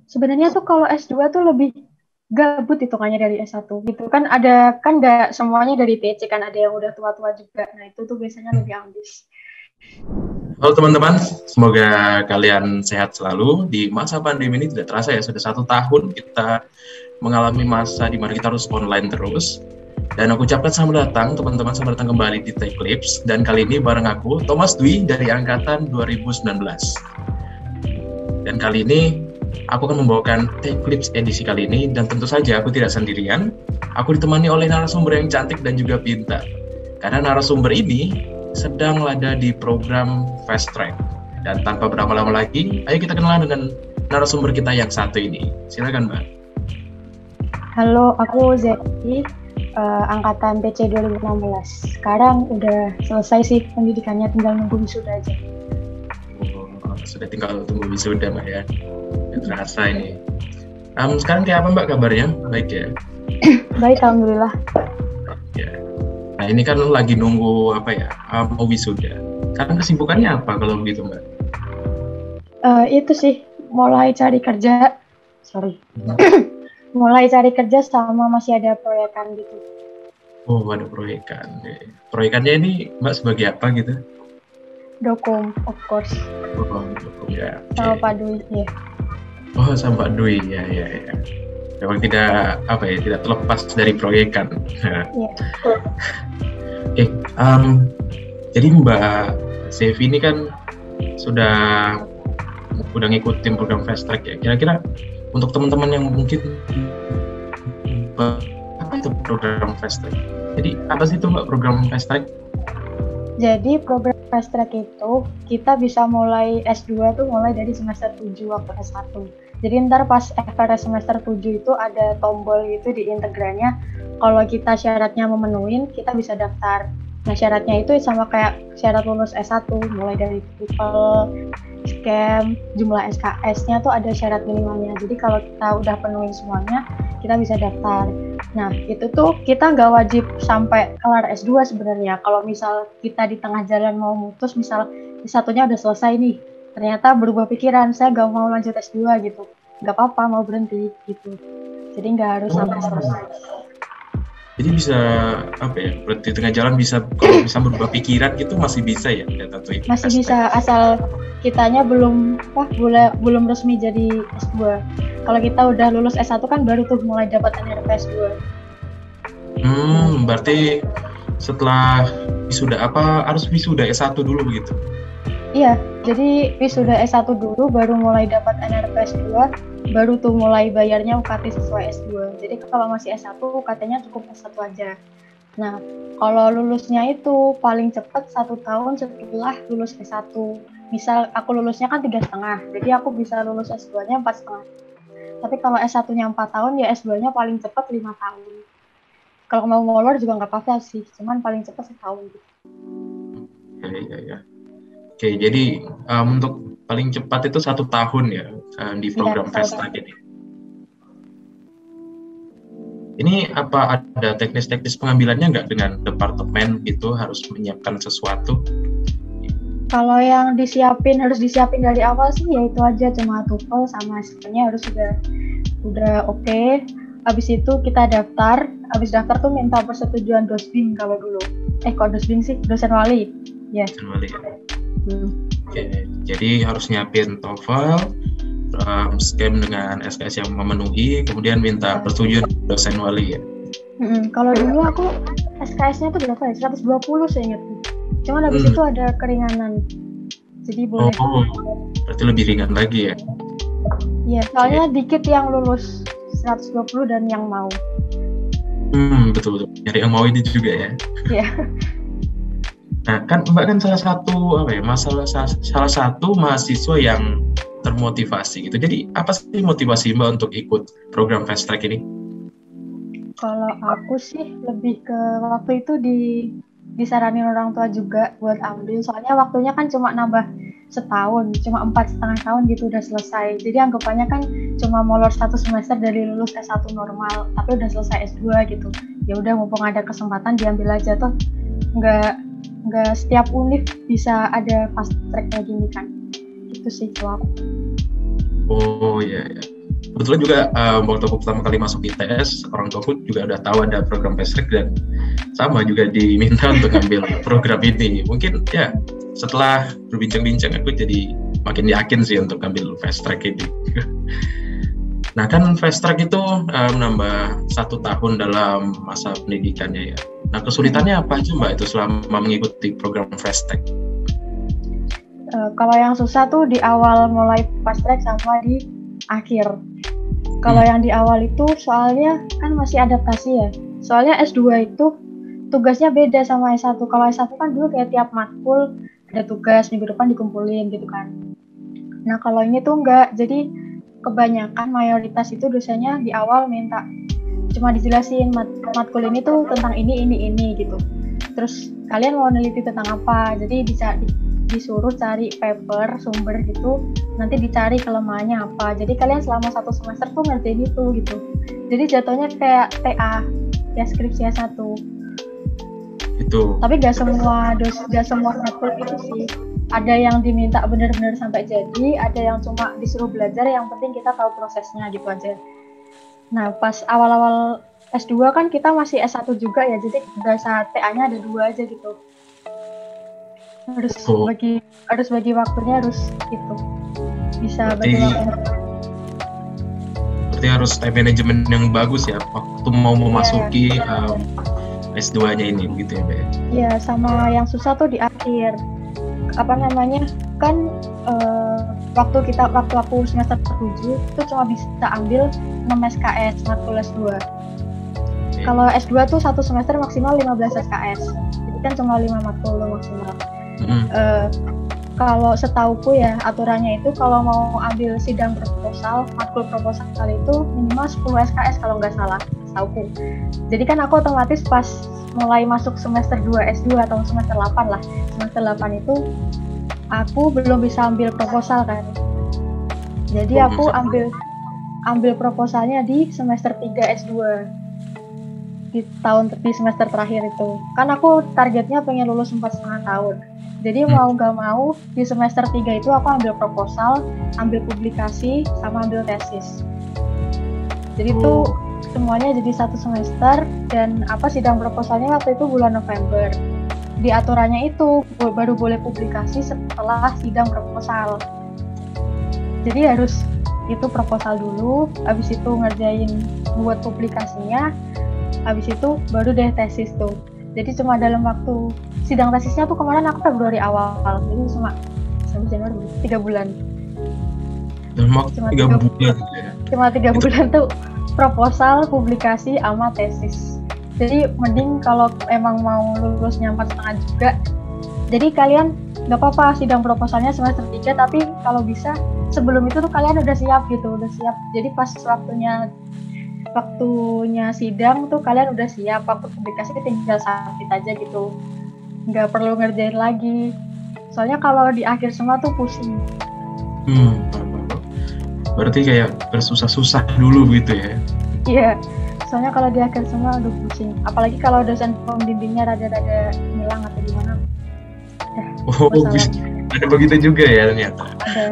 Sebenarnya tuh kalau S2 tuh lebih gabut hitungannya dari S1 gitu kan, nggak semuanya dari TC kan, ada yang udah tua-tua juga. Nah itu tuh biasanya lebih ambis. Halo teman-teman, semoga kalian sehat selalu. Di masa pandemi ini tidak terasa ya, sudah 1 tahun kita mengalami masa di mana kita harus online terus. Dan aku ucapkan selamat datang teman-teman, selamat datang kembali di Techlips. Dan kali ini bareng aku, Thomas Dwi dari Angkatan 2019. Dan kali ini aku akan membawakan Techlips edisi kali ini, dan tentu saja aku tidak sendirian. Aku ditemani oleh narasumber yang cantik dan juga pintar. Karena narasumber ini sedang ada di program Fast Track. Dan tanpa berlama-lama lagi, ayo kita kenalan dengan narasumber kita yang satu ini. Silakan, Mbak. Halo, aku Zeki, angkatan PC 2016. Sekarang udah selesai sih pendidikannya, tinggal nunggu wisuda aja. Oh, sudah tinggal tunggu wisuda, Mbak ya. Tidak terasa ini. Sekarang kayak apa, Mbak, kabarnya? Baik ya? Baik, alhamdulillah. Ya. Nah, ini kan lagi nunggu mau wisuda. Sekarang kesibukannya apa kalau begitu, Mbak? Itu sih, mulai cari kerja. Mulai cari kerja sama masih ada proyekan gitu. Oh, ada proyekan. Proyekannya ini Mbak sebagai apa gitu? Dokum, of course. Oh, dokum ya. Sama Pak Dwi, ya. Oh, sama Pak Dwi, ya. Memang tidak terlepas dari proyekan. Iya. Oke, jadi Mbak Zevi ini kan udah ngikutin program Fast Track ya. Kira-kira untuk teman-teman yang mungkin apa itu program Fast Track? Jadi apa sih itu Mbak program Fast Track? Jadi program Fast Track itu kita bisa mulai S2 tuh mulai dari semester 7 waktu S1. Jadi ntar pas FRS semester 7 itu ada tombol gitu di Integranya. Kalau kita syaratnya memenuhi, kita bisa daftar. Nah syaratnya itu sama kayak syarat lulus S1, mulai dari TOEFL, SCAM, jumlah SKS-nya tuh ada syarat minimalnya. Jadi kalau kita udah penuhin semuanya, kita bisa daftar. Nah itu tuh kita nggak wajib sampai kelar S2 sebenarnya. Kalau misal kita di tengah jalan mau mutus, misal S1-nya udah selesai nih, ternyata berubah pikiran, saya gak mau lanjut S2 gitu, gak apa-apa, mau berhenti gitu. Jadi gak harus sampai selesai. Jadi bisa berarti tengah jalan bisa, kalau bisa berubah pikiran gitu masih bisa ya? Masih bisa, asal kitanya belum resmi jadi S2. Kalau kita udah lulus S1 kan baru tuh mulai dapat NRP S2. Berarti setelah wisuda harus wisuda S1 dulu begitu? Iya, jadi wisuda S1 dulu baru mulai dapat NRP S2, baru tuh mulai bayarnya UKT sesuai S2. Jadi kalau masih S1 UKT-nya cukup S1 aja. Nah, kalau lulusnya itu paling cepat 1 tahun setelah lulus S1. Misal aku lulusnya kan 3,5, jadi aku bisa lulus S2-nya 4,5. Tapi kalau S1-nya 4 tahun, ya S2-nya paling cepat 5 tahun. Kalau mau molor juga nggak apa-apa sih, cuman paling cepat setahun gitu. Ya. Oke, jadi untuk paling cepat itu 1 tahun ya di program Fast Track ini. Ini apa ada teknis-teknis pengambilannya nggak dengan departemen gitu, harus menyiapkan sesuatu? Kalau yang harus disiapin dari awal sih ya itu aja, cuma TOEFL sama SKS-nya harus udah oke. Habis itu kita daftar, habis daftar tuh minta persetujuan Dosbing kalau dulu. Kok Dosbing sih? Dosen wali. Ya. Dosen wali ya. Oke, jadi harus nyiapin TOEFL, SCAM dengan SKS yang memenuhi, kemudian minta persetujuan dosen wali ya. Kalau dulu aku SKS-nya tuh berapa ya? 120 saya ingat. Cuman habis itu ada keringanan. Jadi boleh. Berarti lebih ringan lagi ya? Iya, soalnya dikit yang lulus 120 dan yang mau. Betul. Nyari yang mau ini juga ya. Iya. Nah, kan Mbak kan salah satu mahasiswa yang termotivasi gitu. Jadi apa sih motivasi Mbak untuk ikut program Fast Track ini? Kalau aku sih lebih ke waktu itu disaranin orang tua juga buat ambil. Soalnya waktunya kan cuma nambah setahun, cuma 4,5 tahun gitu udah selesai. Jadi anggapannya kan cuma molor 1 semester dari lulus S1 normal, tapi udah selesai S2 gitu. Ya udah mumpung ada kesempatan diambil aja tuh. Nggak setiap univ bisa ada fast track kayak gini kan. Itu sih jawab. Oh ya. Kebetulan juga waktu aku pertama kali masuk ITS, orang tuaku juga udah tahu ada program fast track dan sama juga diminta untuk ngambil program ini. Mungkin ya setelah berbincang-bincang aku jadi makin yakin sih untuk ngambil fast track ini. Nah kan fast track itu menambah 1 tahun dalam masa pendidikannya ya. Nah kesulitannya apa aja Mbak itu selama mengikuti program fast track? Kalau yang susah tuh di awal mulai fast track sama di akhir. Kalau yang di awal itu soalnya kan masih adaptasi ya. Soalnya S2 itu tugasnya beda sama S1. Kalau S1 kan dulu kayak tiap matkul ada tugas, minggu depan dikumpulin gitu kan. Nah kalau ini tuh enggak, jadi kebanyakan mayoritas itu dosennya di awal minta cuma dijelasin matkul ini tuh tentang ini gitu. Terus kalian mau neliti tentang apa, jadi disuruh cari paper, sumber gitu, nanti dicari kelemahannya apa. Jadi kalian selama 1 semester tuh ngerjain itu gitu. Jadi jatuhnya kayak TA, ya skripsi S1. Itu. Tapi gak semua matkul itu sih. Ada yang diminta benar-benar sampai jadi, ada yang cuma disuruh belajar, yang penting kita tahu prosesnya gitu aja. Nah, pas awal-awal S2 kan kita masih S1 juga ya, jadi berasa TA-nya ada 2 aja gitu. Harus bagi waktunya, harus gitu. Bisa bagi waktu. Berarti harus time management yang bagus ya, waktu mau memasuki S2-nya ini gitu ya, Mbak? Iya, sama yang susah tuh di akhir. Kan waktu aku semester 7 itu cuma bisa ambil 6 SKS matkul S2. Kalau S2 tuh 1 semester maksimal 15 SKS, jadi kan cuma 5 matkul maksimal. Kalau setauku ya aturannya itu kalau mau ambil sidang proposal, matkul proposal itu minimal 10 SKS kalau nggak salah, setauku. Jadi kan aku otomatis pas mulai masuk semester 2 S2 atau semester 8 lah, semester 8 itu aku belum bisa ambil proposal kan. Jadi aku ambil proposalnya di semester 3 S2. Di semester terakhir itu. Kan aku targetnya pengen lulus 4,5 tahun. Jadi mau gak mau di semester 3 itu aku ambil proposal, ambil publikasi, sama ambil tesis. Jadi itu semuanya jadi 1 semester, dan sidang proposalnya waktu itu bulan November. Di aturannya itu baru boleh publikasi setelah sidang proposal. Jadi harus itu proposal dulu, habis itu ngerjain buat publikasinya, habis itu baru deh tesis tuh. Jadi cuma dalam waktu sidang tesisnya tuh kemarin aku Februari awal, jadi cuma sampai Januari 3 bulan. Dalam waktu 3 bulan ya? Cuma 3 bulan tuh proposal, publikasi, sama tesis. Jadi mending kalau emang mau lulusnya 4,5 juga, jadi kalian nggak apa-apa sidang proposalnya semester 3, tapi kalau bisa sebelum itu tuh kalian udah siap. Jadi pas waktunya sidang tuh kalian udah siap, waktu publikasi tinggal submit aja gitu, nggak perlu ngerjain lagi. Soalnya kalau di akhir semua tuh pusing. Berarti kayak bersusah-susah dulu gitu ya? Iya, soalnya kalau di akhir semua udah pusing. Apalagi kalau dosen pembimbingnya rada-rada hilang atau gimana. Ada begitu juga ya ternyata. Ada.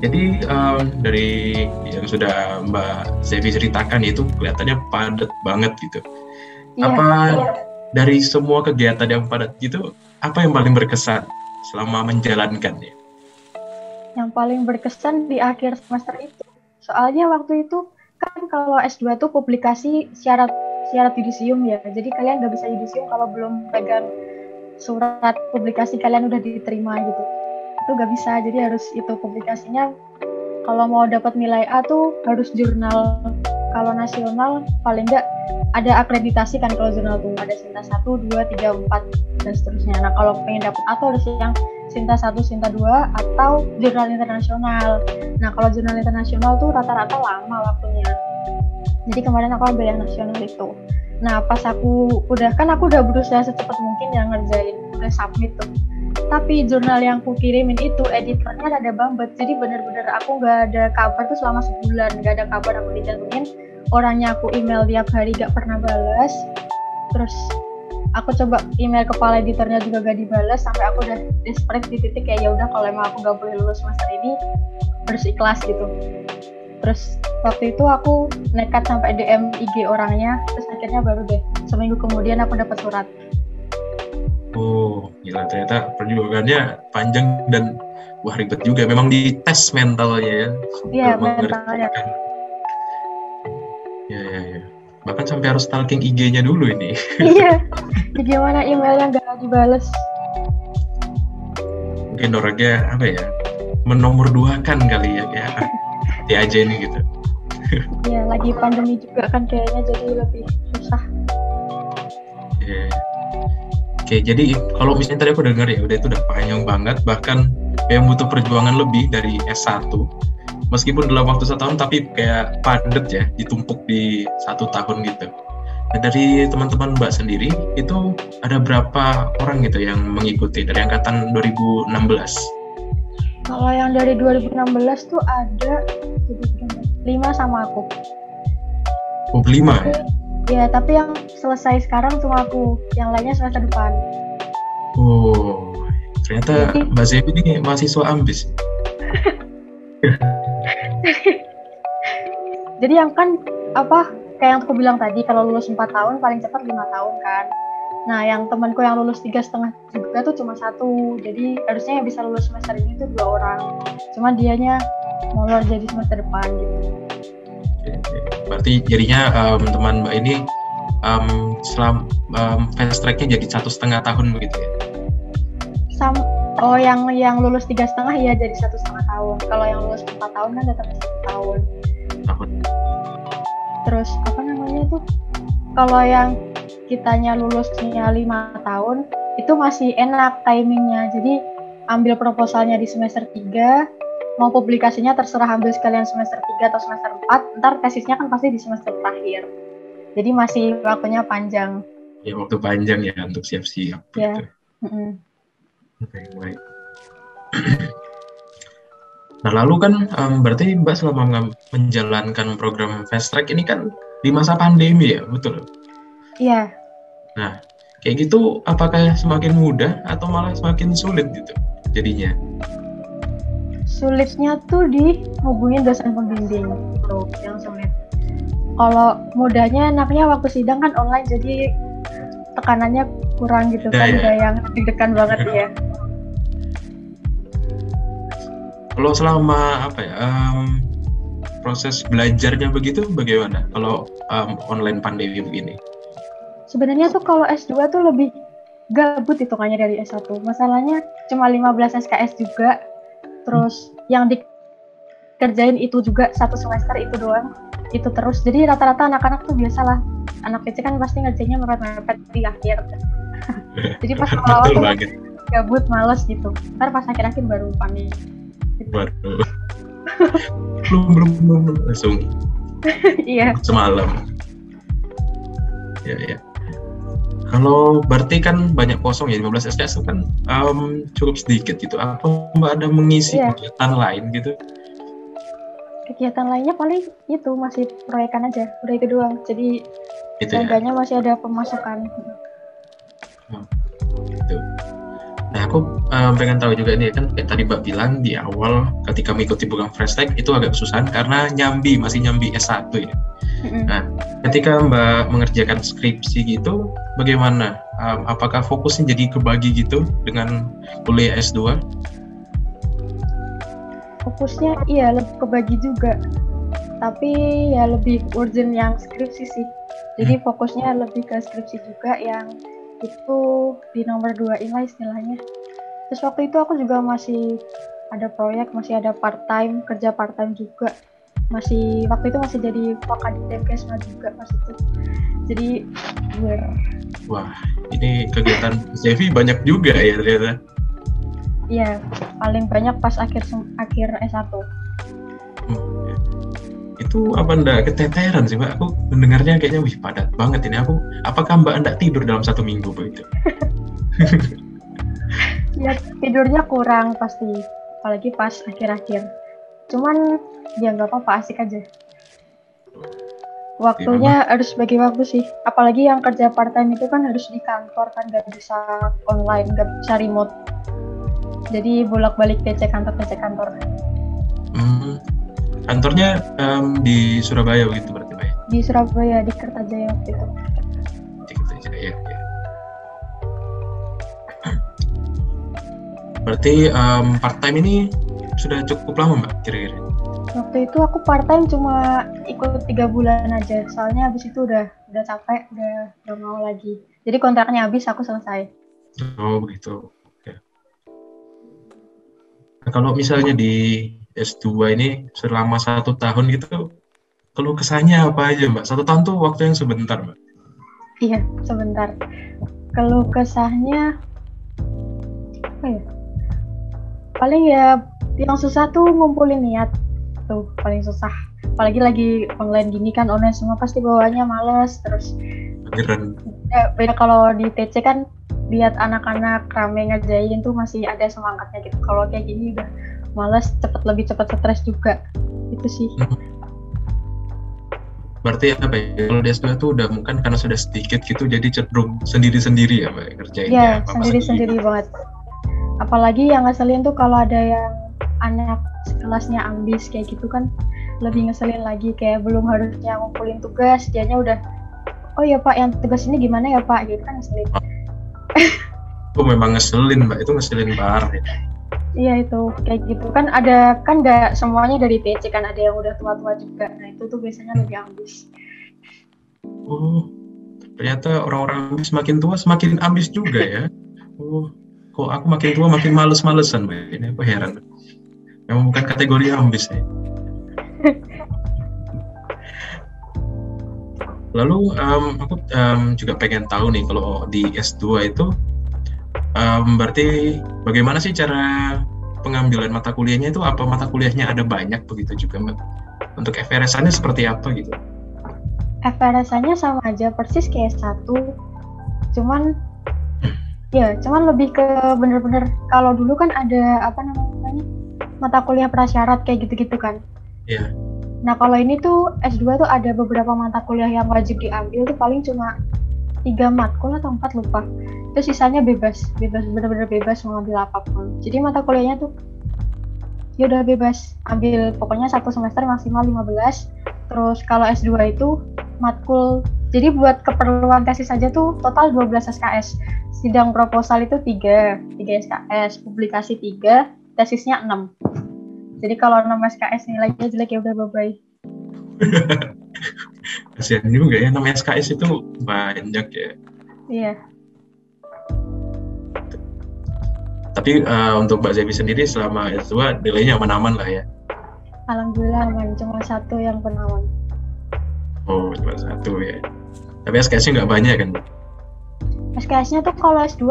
Jadi dari yang sudah Mbak Zevi ceritakan itu kelihatannya padat banget gitu. Dari semua kegiatan yang padat gitu, apa yang paling berkesan selama menjalankannya? Yang paling berkesan di akhir semester itu. Soalnya waktu itu kan kalau S2 tuh publikasi syarat yudisium ya. Jadi kalian nggak bisa yudisium kalau belum pegang surat publikasi kalian udah diterima gitu. Itu nggak bisa, jadi harus itu publikasinya. Kalau mau dapat nilai A tuh harus jurnal. Kalau nasional paling nggak ada akreditasi kan, kalau jurnal tuh ada Sinta 1, 2, 3, 4 dan seterusnya. Nah kalau pengen dapat A tuh harus yang Sinta 1, Sinta 2 atau jurnal internasional. Nah kalau jurnal internasional tuh rata-rata lama waktunya. Jadi kemarin aku ambil yang nasional itu. Nah pas aku udah berusaha secepat mungkin yang ngerjain, udah submit tuh. Tapi jurnal yang aku kirimin itu editornya rada bambet, jadi bener-bener aku nggak ada kabar tuh selama sebulan, nggak ada kabar. Aku dicantumin, orangnya aku email tiap hari gak pernah balas. Terus aku coba email kepala editornya juga gak dibalas, sampai aku udah desperate di titik kayak ya udah kalau emang aku gak boleh lulus semester ini harus ikhlas gitu. Terus waktu itu aku nekat sampai DM IG orangnya, terus akhirnya baru deh seminggu kemudian aku dapat surat. Oh, gila, ternyata perjuangannya panjang dan wah ribet juga. Memang dites mentalnya ya. Iya, Untuk mentalnya. mengerjakan. Ya. Bahkan sampai harus stalking IG-nya dulu ini. Iya, gimana emailnya nggak dibales? Mungkin orangnya apa ya, menomor duakan kali ya, kayak hati aja ini gitu. Iya, lagi pandemi juga kan kayaknya jadi lebih susah. Yeah. Oke, jadi kalau misalnya tadi aku dengar ya, itu udah panjang banget, bahkan yang butuh perjuangan lebih dari S1. Meskipun dalam waktu 1 tahun, tapi kayak padat ya, ditumpuk di 1 tahun gitu. Nah, dari teman-teman Mbak sendiri, itu ada berapa orang gitu yang mengikuti dari angkatan 2016? Kalau yang dari 2016 tuh ada 5 sama aku. Oh, 5 ya? Ya, tapi yang selesai sekarang cuma aku, yang lainnya semester depan. Oh, ternyata Jadi, Mbak Zevi ini mahasiswa ambis. jadi yang kan kayak yang aku bilang tadi, kalau lulus 4 tahun paling cepat 5 tahun kan. Nah, yang temanku yang lulus 3,5 juga tuh cuma 1. Jadi harusnya yang bisa lulus semester ini tuh 2 orang. Cuma dianya molor jadi semester depan gitu. Berarti jadinya teman Mbak ini fast track-nya jadi 1,5 tahun begitu ya? Yang lulus 3,5 ya jadi 1,5 tahun. Kalau yang lulus 4 tahun kan tetap 1 tahun. Terus kalau yang kitanya lulusnya 5 tahun itu masih enak timingnya. Jadi ambil proposalnya di semester 3, mau publikasinya terserah ambil sekalian semester 3 atau semester 4, ntar tesisnya kan pasti di semester terakhir. Jadi masih waktunya panjang. Ya, waktu panjang ya untuk siap-siap. Ya. Gitu. Baik. Nah, lalu kan berarti Mbak selama menjalankan program fast track ini kan di masa pandemi ya, betul? Iya. Nah, kayak gitu apakah semakin mudah atau malah semakin sulit gitu jadinya? Sulitnya tuh di hubungin dosen pembimbing itu yang sulit. Kalau mudahnya enaknya waktu sidang kan online, jadi tekanannya kurang gitu kan, udah yang deg-degan banget ya. Kalau selama proses belajarnya begitu bagaimana kalau online pandemi begini? Sebenarnya tuh kalau S2 tuh lebih gabut hitungannya dari S1. Masalahnya cuma 15 SKS juga. Terus yang dikerjain itu juga 1 semester itu doang. Itu terus. Jadi rata-rata anak-anak tuh biasalah. Anak kecil kan pasti ngerjainnya mepet-mepet di akhir. Jadi pas awal tuh gabut, males gitu. Ntar pas akhir-akhir baru panik. Gitu. Baru. belum langsung. Iya. Semalam. Ya. Kalau berarti kan banyak kosong ya, 15 SKS kan cukup sedikit gitu. Apa Mbak ada mengisi kegiatan lain gitu? Kegiatan lainnya paling itu masih proyekan aja, udah itu doang. Jadi seenggaknya masih ada pemasukan. Gitu. Nah, aku pengen tahu juga nih, kan kayak tadi Mbak bilang di awal ketika mengikuti program fast track itu agak kesusahan karena masih nyambi S1 ya. Nah, ketika Mbak mengerjakan skripsi gitu, bagaimana? Apakah fokusnya jadi kebagi gitu dengan kuliah S2? Fokusnya iya lebih kebagi juga, tapi ya lebih urgent yang skripsi sih. Jadi fokusnya lebih ke skripsi juga, yang itu di nomor 2 lah istilahnya. Terus waktu itu aku juga masih ada proyek, masih ada kerja part time juga. Waktu itu masih jadi Fakademkesma juga pas itu. Jadi wah, ini kegiatan Zevi banyak juga ya ternyata. Iya, paling banyak pas akhir S1. Itu apa ndak keteteran sih Mbak? Aku mendengarnya kayaknya padat banget ini. Apakah Mbak ndak tidur dalam 1 minggu begitu? Ya tidurnya kurang pasti, apalagi pas akhir-akhir. Cuman ya nggak apa-apa, asik aja. Waktunya harus bagi waktu sih. Apalagi yang kerja part time itu kan harus di kantor kan, nggak bisa online, nggak bisa remote. Jadi bolak-balik PC kantor. Kantornya di Surabaya gitu berarti Pak ya? Di Surabaya, di Kertajaya waktu itu. Di Kertajaya ya. Berarti part time ini sudah cukup lama Mbak kira-kira? Waktu itu aku part time cuma ikut 3 bulan aja, soalnya habis itu udah capek, udah mau lagi. Jadi kontraknya habis, aku selesai. Oh begitu. Ya. Nah, kalau misalnya di S2 ini selama 1 tahun gitu, keluh kesahnya apa aja Mbak? 1 tahun tuh waktu yang sebentar Mbak. Iya, sebentar. Keluh kesahnya apa ya? Paling ya yang susah tuh ngumpulin niat. Tuh paling susah. Apalagi lagi online gini kan, online semua pasti bawaannya males. Terus beda kalau di TC kan lihat anak-anak rame ngerjain tuh masih ada semangatnya gitu. Kalau kayak gini udah males, lebih cepet stres juga. Itu sih. Berarti apa ya? Kalau di S2 tuh udah mungkin karena sudah sedikit gitu, jadi cenderung sendiri-sendiri ya Mbak kerjainnya. Iya, sendiri-sendiri banget. Apalagi yang ngeselin tuh kalau ada yang anak kelasnya ambis kayak gitu kan, lebih ngeselin lagi, kayak belum harusnya ngumpulin tugas, dianya udah, oh ya Pak, yang tugas ini gimana ya Pak, gitu kan ngeselin. Itu memang ngeselin Mbak, itu ngeselin parah ya. Iya itu, kayak gitu kan, ada kan nggak semuanya dari TC kan, ada yang udah tua-tua juga, nah itu tuh biasanya lebih ambis. Oh, ternyata orang-orang ambis makin tua semakin ambis juga ya. Oh, kok aku makin tua makin males-malesan Mbak, ini aku heran. Memang bukan kategori ambis ya. Lalu aku juga pengen tahu nih, kalau di S2 itu berarti bagaimana sih cara pengambilan mata kuliahnya itu? Apa mata kuliahnya ada banyak begitu juga Mbak? Untuk FRS-annya seperti apa gitu? FRS-nya sama aja persis kayak satu, cuman lebih ke bener-bener, kalau dulu kan ada apa namanya mata kuliah prasyarat kayak gitu-gitu kan. Iya. Nah kalau ini tuh S2 tuh ada beberapa mata kuliah yang wajib diambil tuh paling cuma 3 matkul atau 4 lupa. Itu sisanya bebas, bener-bener bebas mau ambil apapun. Jadi mata kuliahnya tuh ya udah bebas, ambil pokoknya 1 semester maksimal 15. Terus kalau S2 itu matkul, jadi buat keperluan tesis saja tuh total 12 SKS. Sidang proposal itu 3 SKS, publikasi 3, tesisnya 6. Jadi kalau 6 SKS nilainya jelek ya udah bye-bye. Kasihan juga ya, 6 SKS itu banyak ya. Iya. Tapi untuk Mbak Zebi sendiri selama S2 nilainya aman-aman lah ya? Alhamdulillah aman, cuma 1 yang penawan. Oh, cuma 1 ya. Tapi SKS-nya nggak banyak kan? SKS-nya tuh kalau S2,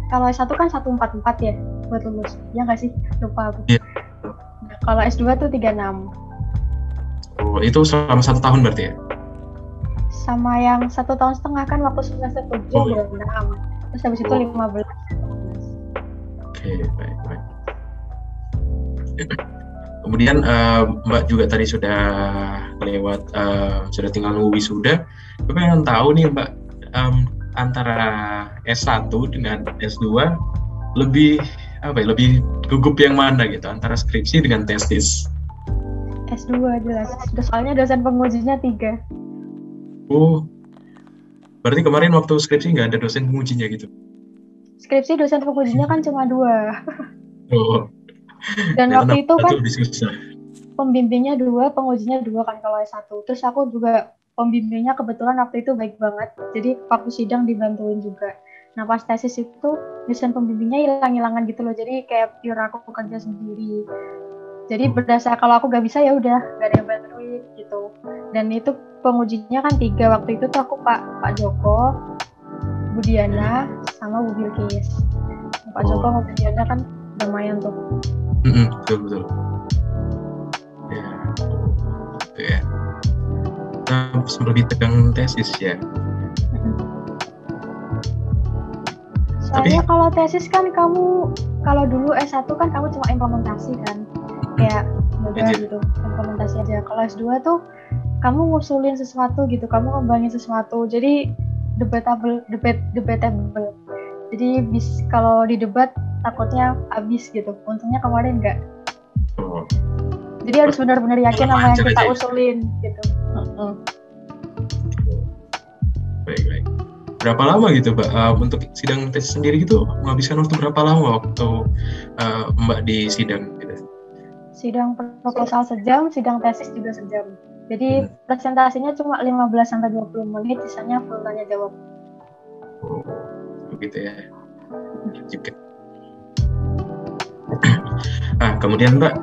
kalau S1 kan 144 ya buat lulus. Ya nggak sih? Lupa aku. Iya. Nah, kalau S2 tuh 36. Oh, itu selama 1 tahun berarti ya? Sama yang 1 tahun setengah kan waktu semester 7 iya. 36. Terus habis itu 15. Oke, baik. Kemudian Mbak juga tadi sudah lewat, sudah tinggal nunggu wisuda. Aku pengen tahu nih Mbak, antara S1 dengan S2 lebih gugup yang mana gitu, antara skripsi dengan tesis? S2 jelas. Soalnya dosen pengujinya 3. Oh, berarti kemarin waktu skripsi nggak ada dosen pengujinya gitu? Skripsi dosen pengujinya kan cuma 2. Oh. Dan waktu itu kan susah. Pembimbingnya 2, pengujinya 2 kan kalau S1. Terus aku juga pembimbingnya kebetulan waktu itu baik banget. Jadi waktu sidang dibantuin juga. Nah pas tesis itu dosen pembimbingnya hilang-hilangan gitu loh. Jadi kayak pure aku kerja sendiri. Jadi berdasar kalau aku gak bisa ya udah gak ada yang bantuin gitu. Dan itu pengujinya kan 3 waktu itu tuh aku Pak Joko, Bu Diana, sama Bu Bilkis. Pak Joko sama Bu Diana kan lumayan tuh. Betul. Ya, gitu ya. Nah, lebih tegang tesis ya. Soalnya kalau tesis kan kamu, kalau dulu S1 kan kamu cuma implementasi kan, kayak udah gitu, implementasi aja. Kalau S2 tuh kamu ngusulin sesuatu gitu, kamu ngembangin sesuatu, jadi debatable. Jadi kalau di debat takutnya habis gitu. Untungnya kemarin enggak. Oh. Jadi harus benar-benar yakin sama yang kita usulin gitu. Baik. Berapa lama gitu Mbak untuk sidang tesis sendiri gitu, menghabiskan waktu berapa lama waktu Mbak di sidang gitu? Sidang proposal sejam, sidang tesis juga sejam. Jadi presentasinya cuma 15-20 menit, sisanya full tanya jawab. Oh, begitu ya. Juga. Nah, kemudian Mbak,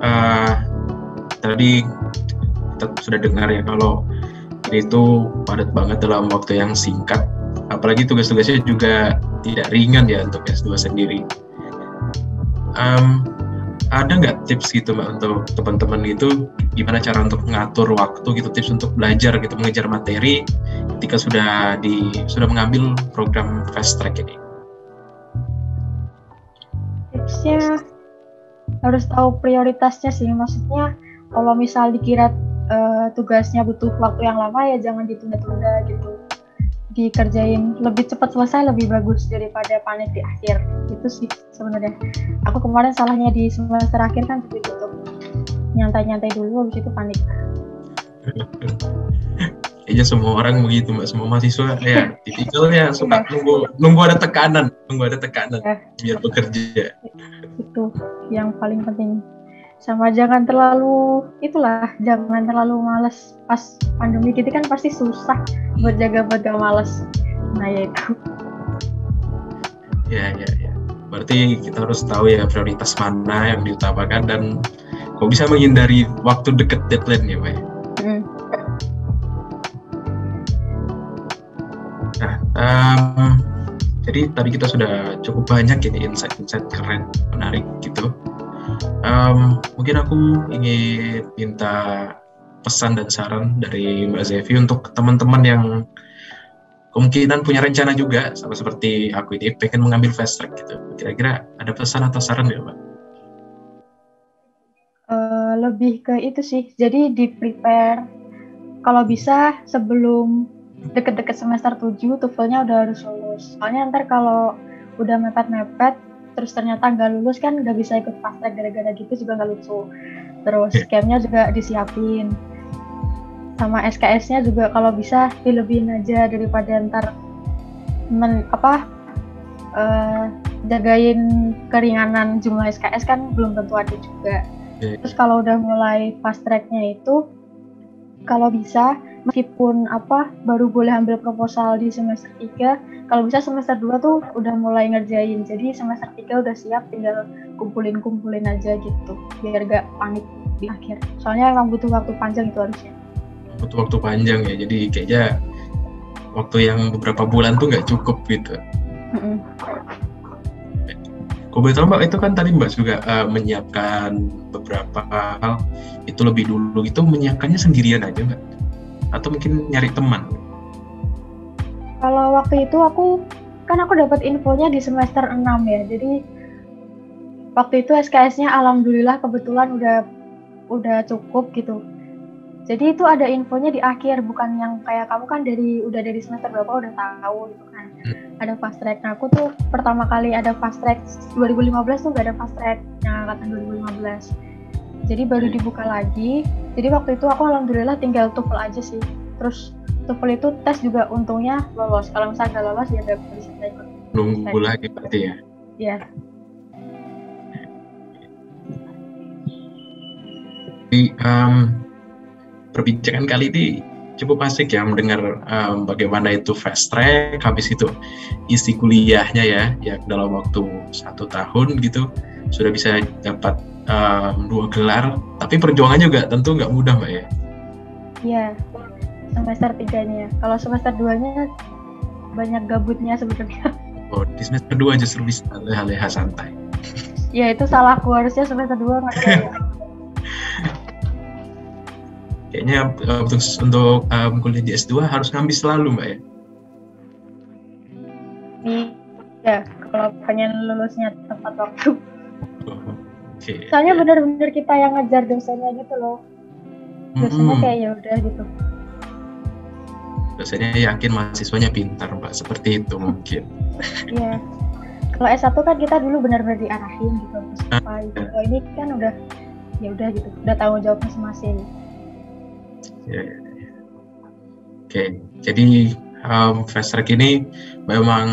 tadi kita sudah dengar ya kalau ini tuh padat banget dalam waktu yang singkat. Apalagi tugas-tugasnya juga tidak ringan ya untuk S2 sendiri. Ada nggak tips gitu Mbak untuk teman-teman itu gimana cara untuk mengatur waktu gitu, tips untuk belajar gitu, mengejar materi ketika sudah mengambil program fast track ini? Tipsnya harus tahu prioritasnya sih, maksudnya kalau misal dikira tugasnya butuh waktu yang lama ya jangan ditunda-tunda gitu. Dikerjain lebih cepat selesai lebih bagus daripada panik di akhir. Itu sih sebenarnya. Aku kemarin salahnya di semester akhir kan seperti itu. Nyantai-nyantai dulu habis itu panik. Kayaknya semua orang begitu Mbak, semua mahasiswa ya tipikalnya suka nunggu ada tekanan biar bekerja. Itu yang paling penting. Sama jangan terlalu malas. Pas pandemi gitu kan pasti susah buat gak malas. Nah ya itu. Ya. Berarti kita harus tahu ya prioritas mana yang diutamakan dan kok bisa menghindari waktu deket deadline ya Pak. Nah, jadi tadi kita sudah cukup banyak ini insight-insight keren, menarik gitu. Mungkin aku ingin minta pesan dan saran dari Mbak Zevi untuk teman-teman yang kemungkinan punya rencana juga sama seperti aku ini pengen mengambil fast track gitu. Kira-kira ada pesan atau saran nggak Mbak? Lebih ke itu sih. Jadi di prepare kalau bisa sebelum deket-deket semester 7 TOEFL-nya udah harus lulus. Soalnya ntar kalau udah mepet-mepet terus ternyata nggak lulus kan nggak bisa ikut fast track gara-gara gitu juga nggak lucu. Terus camp-nya juga disiapin. Sama SKS-nya juga kalau bisa dilebihin aja daripada ntar jagain keringanan jumlah SKS kan belum tentu ada juga. Terus kalau udah mulai fast track-nya itu kalau bisa meskipun baru boleh ambil proposal di semester 3, kalau bisa semester 2 tuh udah mulai ngerjain. Jadi semester 3 udah siap, tinggal kumpulin aja gitu biar gak panik di akhir. Soalnya emang butuh waktu panjang itu harusnya. Butuh waktu panjang ya, jadi kayaknya waktu yang beberapa bulan tuh nggak cukup gitu. Kok betul Mbak, itu kan tadi Mbak juga menyiapkan beberapa hal itu lebih dulu itu menyiapkannya sendirian aja Mbak? Atau mungkin nyari teman? Kalau waktu itu aku dapat infonya di semester 6 ya, jadi waktu itu SKS-nya alhamdulillah kebetulan udah cukup gitu. Jadi itu ada infonya di akhir, bukan yang kayak kamu kan dari semester berapa udah tahu gitu kan. Ada fast track. Nah, aku tuh pertama kali ada fast track 2015 tuh gak ada fast track yang angkatan 2015. Jadi baru dibuka lagi. Jadi waktu itu aku alhamdulillah tinggal TOEFL aja sih. Terus TOEFL itu tes juga untungnya lolos. Kalau misalnya nggak lolos ya nggak bisa ikut. Nunggu lagi berarti ya? Iya. Jadi perbincangan kali ini cukup asik ya mendengar bagaimana itu fast track, habis itu isi kuliahnya ya dalam waktu 1 tahun gitu sudah bisa dapat 2 gelar, tapi perjuangannya juga tentu nggak mudah Mbak ya? Iya, semester 3-nya. Kalau semester 2-nya banyak gabutnya sebenarnya. Oh, di semester 2 justru bisa leha-leha santai. Ya itu salahku, harusnya semester 2 nggak ada. Kayaknya untuk kuliah di S2 harus ngambil selalu Mbak ya? Iya, kalau pengen lulusnya tepat waktu. Okay, soalnya benar-benar kita yang ngejar dosennya gitu loh. Dosennya kayak ya udah gitu. dosennya yakin mahasiswanya pintar, Mbak, seperti itu mungkin. Iya. Kalau S1 kan kita dulu benar-benar diarahin gitu terus apa gitu. Kalau ini kan udah ya udah gitu, udah tanggung jawab masing-masing. Ya. Oke, jadi fast track ini memang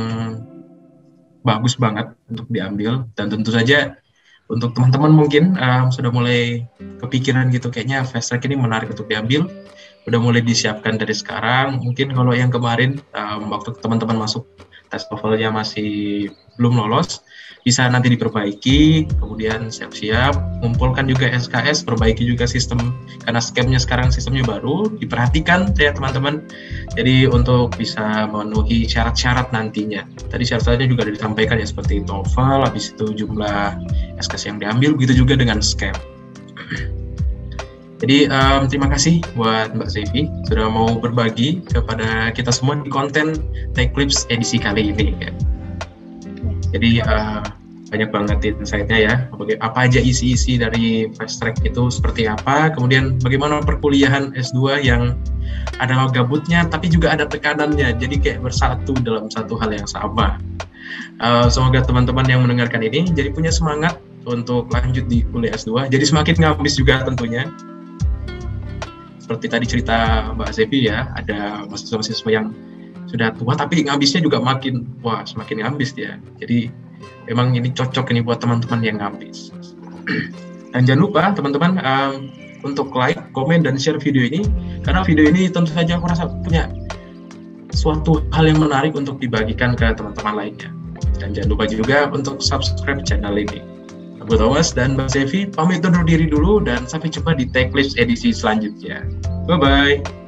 bagus banget untuk diambil, dan tentu saja untuk teman-teman mungkin sudah mulai kepikiran gitu, kayaknya fast track ini menarik untuk diambil, udah mulai disiapkan dari sekarang. Mungkin kalau yang kemarin waktu teman-teman masuk tes TOEFL-nya masih belum lolos, bisa nanti diperbaiki, kemudian siap-siap, kumpulkan juga SKS, perbaiki juga sistem, karena scam-nya sekarang sistemnya baru, diperhatikan ya teman-teman. Jadi untuk bisa memenuhi syarat-syarat nantinya. Tadi syarat-syaratnya juga disampaikan ya, seperti TOEFL, habis itu jumlah SKS yang diambil, begitu juga dengan scam. Jadi terima kasih buat Mbak Zevi sudah mau berbagi kepada kita semua di konten TechClips edisi kali ini ya. Jadi banyak banget insight-nya ya, apa aja isi-isi dari fast track itu seperti apa, kemudian bagaimana perkuliahan S2 yang ada gabutnya tapi juga ada tekanannya, jadi kayak bersatu dalam satu hal yang sama. Semoga teman-teman yang mendengarkan ini jadi punya semangat untuk lanjut di kuliah S2, jadi semakin ngabis juga tentunya. Seperti tadi cerita Mbak Zevi ya, ada mahasiswa-mahasiswa yang sudah tua tapi ngabisnya juga semakin ngabis dia. Jadi memang ini cocok ini buat teman-teman yang ngabis. Dan jangan lupa teman-teman untuk like, komen, dan share video ini, karena video ini tentu saja aku rasa punya suatu hal yang menarik untuk dibagikan ke teman-teman lainnya. Dan jangan lupa juga untuk subscribe channel ini. Aku Thomas dan Mbak Zevi pamit undur diri dulu, dan sampai jumpa di TechClips edisi selanjutnya. Bye-bye.